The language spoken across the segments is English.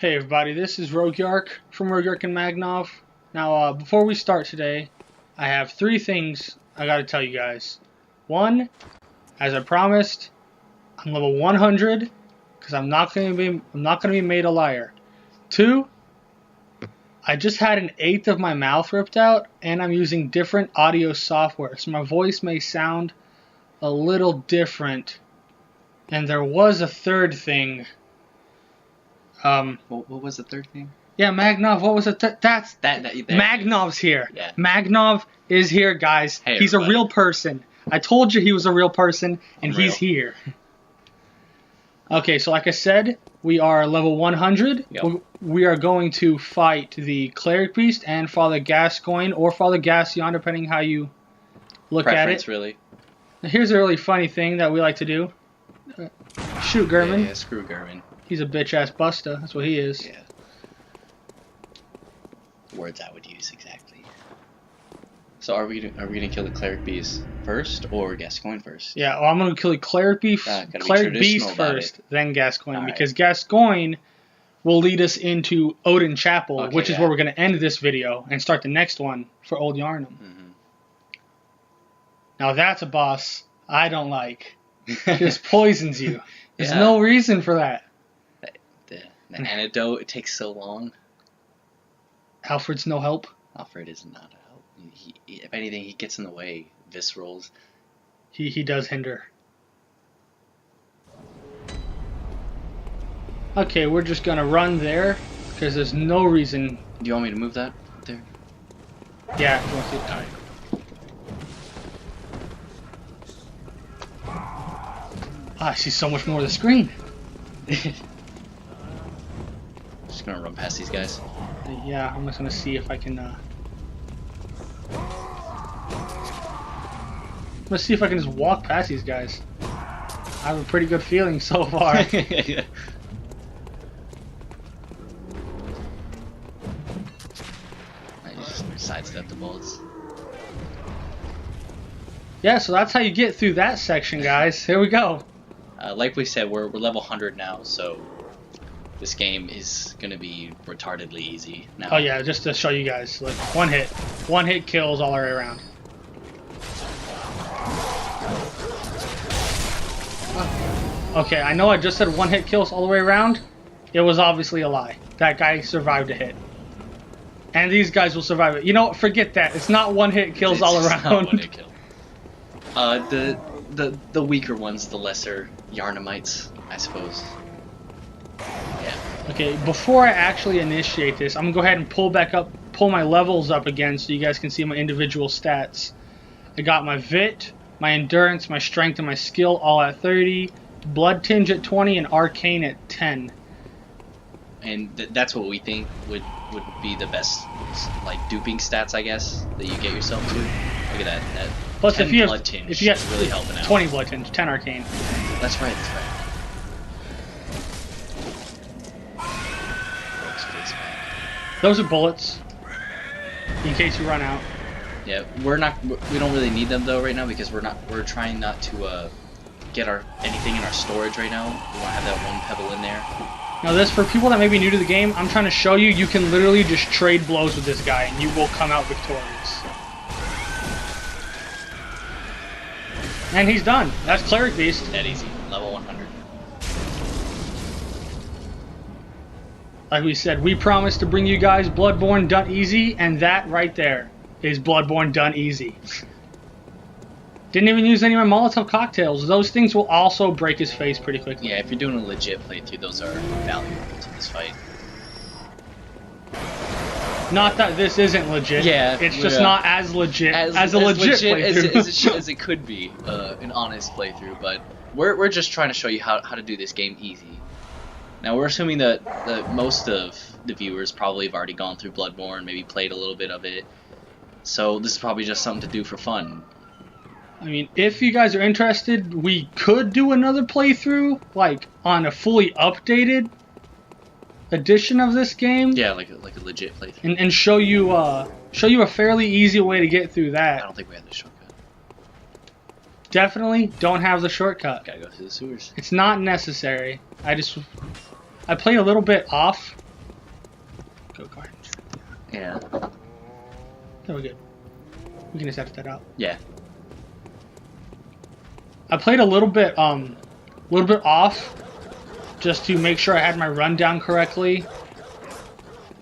Hey everybody, this is Rogyark from Rogyark and Magnovv. Now, before we start today, I have three things I gotta tell you guys. One, as I promised, I'm level 100 because I'm not gonna be made a liar. Two, I just had an eighth of my mouth ripped out, and I'm using different audio software, so my voice may sound a little different. And there was a third thing. What was the third thing? Yeah, Magnovv. What was it? Magnovv's here. Yeah. Magnovv is here, guys. Hey, he's everybody. a real person. I told you he was a real person, and he's here. Okay, so like I said, we are level 100. Yep. We are going to fight the Cleric Beast and Father Gascoigne, or Father Gassion, depending how you look at it. Really. Now, here's a really funny thing that we like to do. Shoot Gurman. Yeah, screw Gurman. He's a bitch-ass busta. That's what he is. Yeah. Words I would use exactly. So are we gonna kill the Cleric Beast first or Gascoigne first? Yeah, well, I'm gonna kill the Cleric Beast first, then Gascoigne, because Gascoigne will lead us into Odin Chapel, which is where we're gonna end this video and start the next one for Old Yarnum. Mm-hmm. Now that's a boss I don't like. Just poisons you. There's no reason for that. The antidote, it takes so long. Alfred's no help. Alfred is not a help. He, if anything, he gets in the way. Viscerals. He does hinder. Okay, we're just gonna run there because there's no reason. Do you want me to move that there? Yeah, you want to see it? Alright. I see so much more of the screen. Just gonna run past these guys. Yeah, I'm just gonna see if I can. Let's see if I can just walk past these guys. I have a pretty good feeling so far. Yeah. I just sidestep the bullets. Yeah, so that's how you get through that section, guys. Here we go. Like we said, we're level 100 now, so this game is gonna be retardedly easy now. Oh yeah, just to show you guys, like one hit kills all the way around. Okay, I know I just said one hit kills all the way around. It was obviously a lie. That guy survived a hit, and these guys will survive it. You know what? Forget that. It's not one hit kills all around. Not one hit kill. The weaker ones, the lesser Yarnamites, I suppose. Yeah. Okay, before I actually initiate this, I'm gonna go ahead and pull my levels up again so you guys can see my individual stats. I got my Vit, my Endurance, my Strength, and my Skill all at 30, Blood Tinge at 20, and Arcane at 10. And that's what we think would be the best, like, duping stats, I guess, that you get yourself to. Look at that. Plus, if you have really helping out. 20 Blood Tinge, 10 Arcane. That's right. Those are bullets, in case you run out. Yeah, we don't really need them though right now because we're trying not to get anything in our storage right now. We want to have that one pebble in there. Now this, for people that may be new to the game, I'm trying to show you, you can literally just trade blows with this guy and you will come out victorious. And he's done. That's Cleric Beast. That easy. Level 100. Like we said, we promised to bring you guys Bloodborne done easy, and that right there is Bloodborne done easy. Didn't even use any of my Molotov cocktails. Those things will also break his face pretty quickly. Yeah, if you're doing a legit playthrough, those are valuable to this fight. Not that this isn't legit. Yeah, it's just not as legit as a legit playthrough. as it could be, an honest playthrough. But we're just trying to show you how to do this game easy. Now we're assuming that most of the viewers probably have already gone through Bloodborne, maybe played a little bit of it. So this is probably just something to do for fun. I mean, if you guys are interested, we could do another playthrough, like on a fully updated edition of this game. Yeah, like a legit playthrough. And show you a fairly easy way to get through that. I don't think we have the shortcut. Definitely don't have the shortcut. Gotta go through the sewers. It's not necessary. I play a little bit off go ahead. Yeah. No, we're good. We can just edit that out. Yeah. I played a little bit off, just to make sure I had my rundown correctly.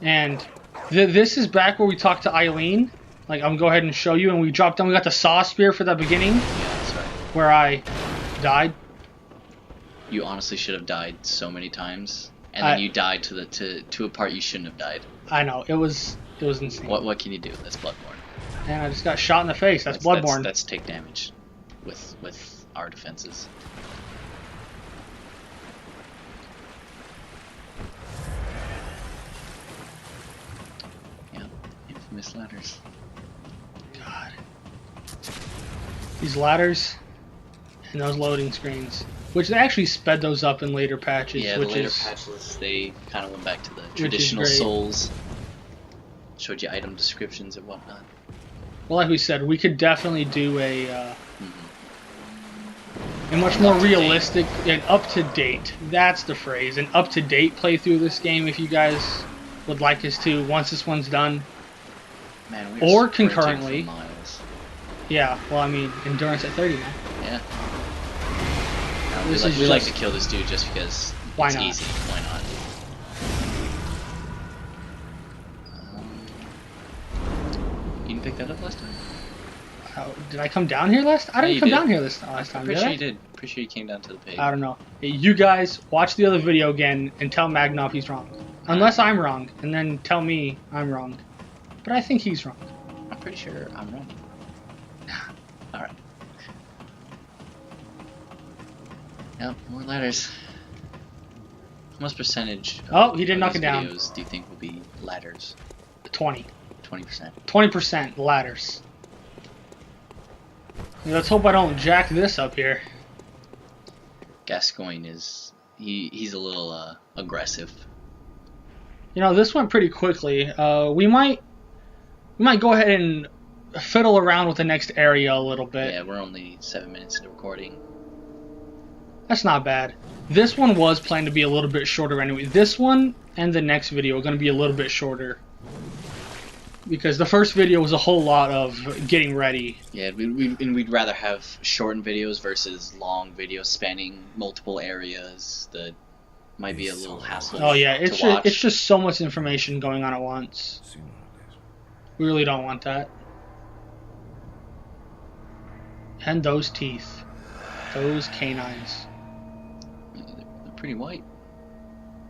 And this is back where we talked to Eileen. Like, I'm gonna go ahead and show you. And we dropped down. We got the saw spear for that beginning. Yeah, that's right. Where I died. You honestly should have died so many times, and then you died to a part you shouldn't have died. I know, it was insane. What can you do? That's Bloodborne. And I just got shot in the face. That's Bloodborne. That's take damage, with our defenses. Yeah, infamous ladders. God, these ladders and those loading screens. Which they actually sped those up in later patches. Yeah, which the later is, patches, they kind of went back to the traditional souls. Showed you item descriptions and whatnot. Well, like we said, we could definitely do a much more realistic and up-to-date, that's the phrase, an up-to-date playthrough of this game if you guys would like us to, once this one's done. Man, or concurrently. for miles. Yeah, well, I mean, endurance at 30 now. Yeah. No, we like to kill this dude just because why it's not? easy. Why not? You didn't pick that up last time? Did I come down here last? I didn't come down here last time. I'm pretty sure you did. Pretty sure you came down to the pig. I don't know. Hey, you guys watch the other video again and tell Magnovv he's wrong. Unless I'm wrong, and then tell me I'm wrong. But I think he's wrong. I'm pretty sure I'm wrong. Alright. Yep, more ladders. How much percentage he did knock it down. Videos do you think will be ladders? 20. 20%. 20% ladders. Let's hope I don't jack this up here. Gascoigne is he's a little aggressive. You know, this went pretty quickly. We might go ahead and fiddle around with the next area a little bit. Yeah, we're only 7 minutes into recording. That's not bad. This one was planned to be a little bit shorter anyway. This one and the next video are going to be a little bit shorter. Because the first video was a whole lot of getting ready. Yeah, we'd rather have shortened videos versus long videos spanning multiple areas that might be a little hassle. Oh yeah, it's just so much information going on at once. We really don't want that. And those teeth. Those canines. They're pretty white.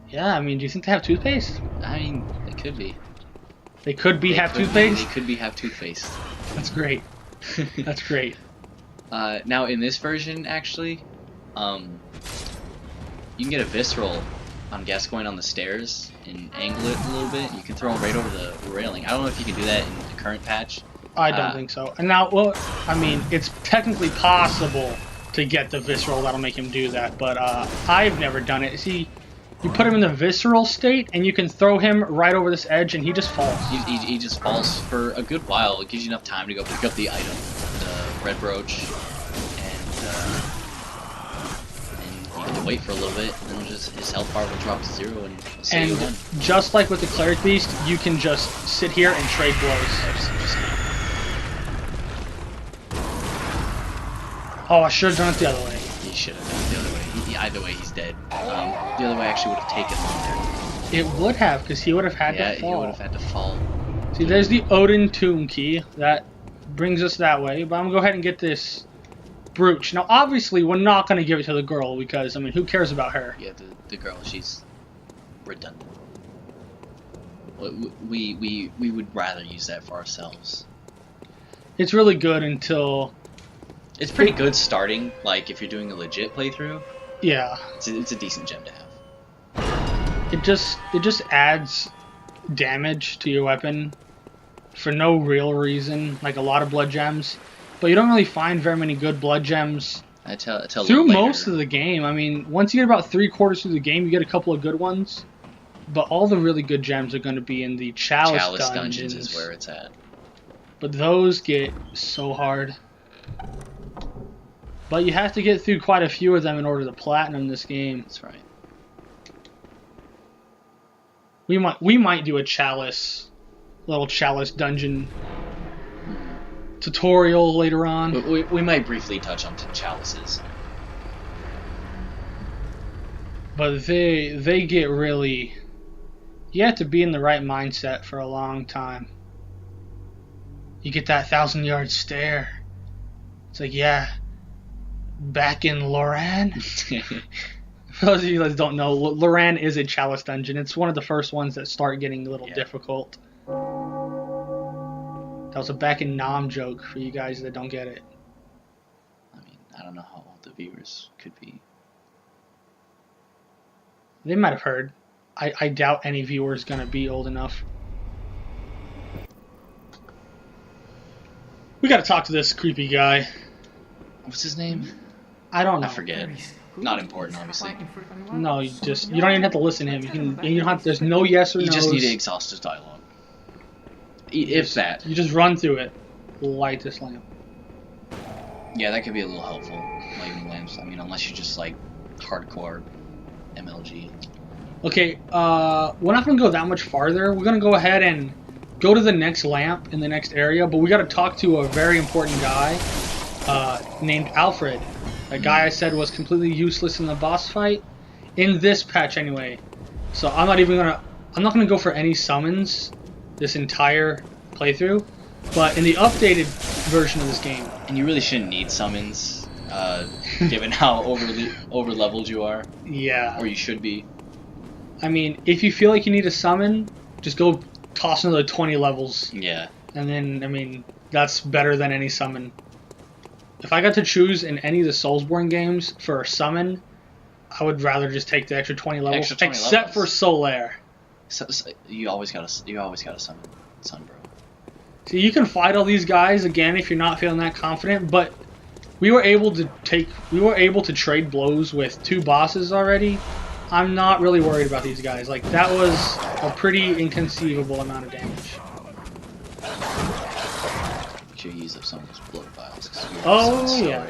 Yeah, I mean, do you think they have toothpaste? I mean, they could be. They could be have toothpaste? They could be have toothpaste. That's great. That's great. Now, in this version, actually, you can get a visceral on Gascoigne on the stairs and angle it a little bit. You can throw him right over the railing. I don't know if you can do that in the current patch. I don't think so. And now, well, I mean, it's technically possible to get the visceral that'll make him do that, but I've never done it. See, you put him in the visceral state, and you can throw him right over this edge, and he just falls. He just falls for a good while. It gives you enough time to go pick up the item, the red brooch, and you have to wait for a little bit, and then his health bar will drop to 0, and he'll say and just like with the cleric beast, you can just sit here and trade blows. Oh, I should have done it the other way. He should have done it the other way. Either way, he's dead. The other way actually would have taken longer. It would have, because he would have had to fall. Yeah, he would have had to fall. See, there's the Odin tomb key. That brings us that way. But I'm going to go ahead and get this brooch. Now, obviously, we're not going to give it to the girl, because, I mean, who cares about her? Yeah, the girl, she's redundant. We would rather use that for ourselves. It's really good until... It's pretty good starting, like, if you're doing a legit playthrough. Yeah. It's a decent gem to have. It just adds damage to your weapon for no real reason, like a lot of blood gems. But you don't really find very many good blood gems through most of the game. I mean, once you get about 3/4 through the game, you get a couple of good ones. But all the really good gems are going to be in the Chalice dungeons is where it's at. But those get so hard. But you have to get through quite a few of them in order to platinum this game. That's right. We might do a little chalice dungeon tutorial later on. We might briefly touch on chalices. But they get really... You have to be in the right mindset for a long time. You get that 1,000-yard stare. It's like, yeah, back in Loran. For those of you that don't know, Loran is a chalice dungeon. It's one of the first ones that start getting a little difficult. That was a back in Nom joke for you guys that don't get it. I mean, I don't know how old the viewers could be. They might have heard. I doubt any viewer is going to be old enough. We got to talk to this creepy guy. What's his name? I don't know. I forget. Not important, obviously. No, you don't even have to listen to him. You don't have. There's no yes or no. You just need to exhaust his dialogue. If that. You just run through it. Light this lamp. Yeah, that could be a little helpful. Lighting lamps. I mean, unless you just like hardcore MLG. Okay, we're not going to go that much farther. We're going to go ahead and go to the next lamp in the next area, but we got to talk to a very important guy named Alfred. That guy I said was completely useless in the boss fight, in this patch anyway. So I'm not going to go for any summons this entire playthrough, but in the updated version of this game. And you really shouldn't need summons, given how over leveled you are. Yeah. Or you should be. I mean, if you feel like you need a summon, just go toss another 20 levels. Yeah. And then, I mean, that's better than any summon. If I got to choose in any of the Soulsborne games for a summon, I would rather just take the extra 20 levels. Except for Solaire. So you always gotta summon Sun, bro. So you can fight all these guys again if you're not feeling that confident, but we were able to trade blows with 2 bosses already. I'm not really worried about these guys. Like, that was a pretty inconceivable amount of damage. Make sure you use up some of those blood vials. Oh, yeah.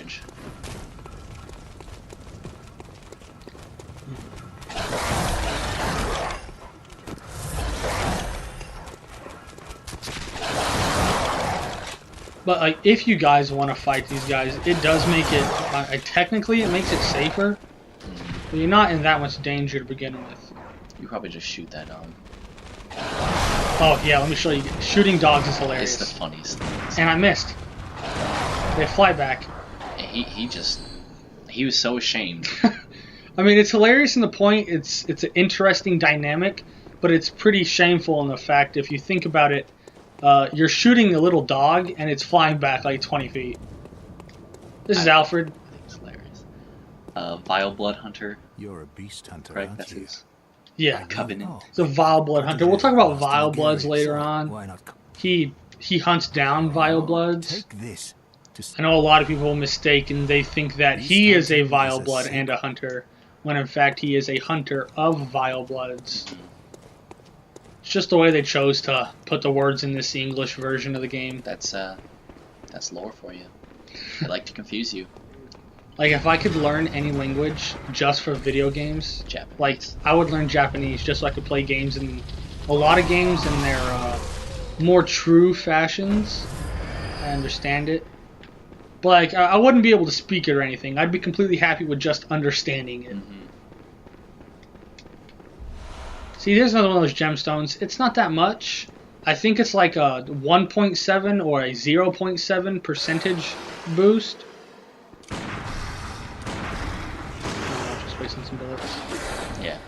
But, like, if you guys want to fight these guys, it does make it... technically, it makes it safer. But you're not in that much danger to begin with. You probably just shoot that dog. Oh, yeah, let me show you. Shooting dogs is hilarious. It's the funniest thing. And I missed. They fly back. He was so ashamed. I mean, it's hilarious in the point. It's an interesting dynamic, but it's pretty shameful in the fact, if you think about it, you're shooting a little dog, and it's flying back like 20 feet. This is Alfred. Vile Blood Hunter. You're a beast hunter, correct? aren't That's you? his Covenant. It's a Vile Blood Hunter. We'll talk about Vile Bloods later on. Why not? He hunts down Vile Bloods. Take this. I know a lot of people mistake and they think that he is a Vile Blood and a hunter, when in fact he is a hunter of Vile Bloods. It's just the way they chose to put the words in this English version of the game. That's lore for you. I like to confuse you. Like, if I could learn any language just for video games, Japanese. like, I would learn Japanese just so I could play games in a lot of games in their more true fashions. I understand it. But, like, I wouldn't be able to speak it or anything. I'd be completely happy with just understanding it. Mm-hmm. See, there's another one of those gemstones. It's not that much. I think it's like a 1.7 or a 0.7 percentage boost. Wasting some bullets. Yeah.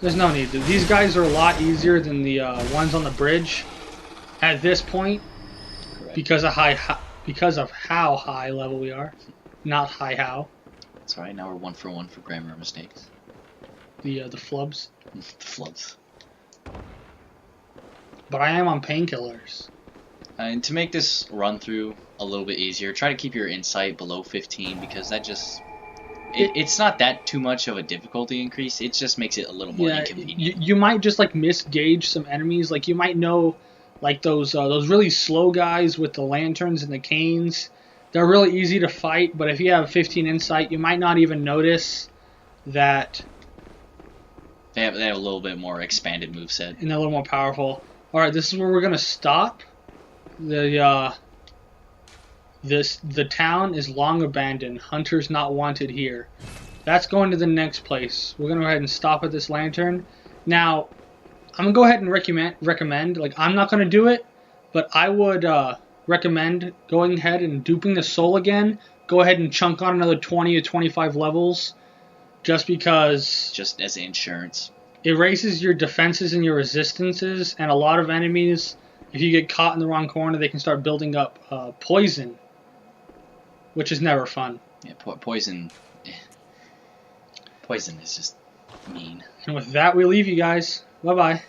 There's no need to. These guys are a lot easier than the ones on the bridge at this point. Correct. Because of how high level we are, not high how. That's right. Now we're 1 for 1 for grammar mistakes. The flubs. The flubs. But I am on painkillers. And to make this run through a little bit easier, try to keep your insight below 15 because that just. It's not that too much of a difficulty increase. It just makes it a little more inconvenient. You might just like misgauge some enemies. Like you might know, like those really slow guys with the lanterns and the canes. They're really easy to fight. But if you have 15 insight, you might not even notice that They have a little bit more expanded moveset. And they're a little more powerful. Alright, this is where we're gonna stop. The town is long abandoned. Hunters not wanted here. That's going to the next place. We're gonna go ahead and stop at this lantern. Now, I'm gonna go ahead and recommend. Like, I'm not gonna do it, but I would recommend going ahead and duping the soul again. Go ahead and chunk on another 20 or 25 levels, just because. Just as insurance. It raises your defenses and your resistances, and a lot of enemies, if you get caught in the wrong corner, they can start building up poison, which is never fun. Yeah, poison. Poison is just mean. And with that, we leave you guys. Bye-bye.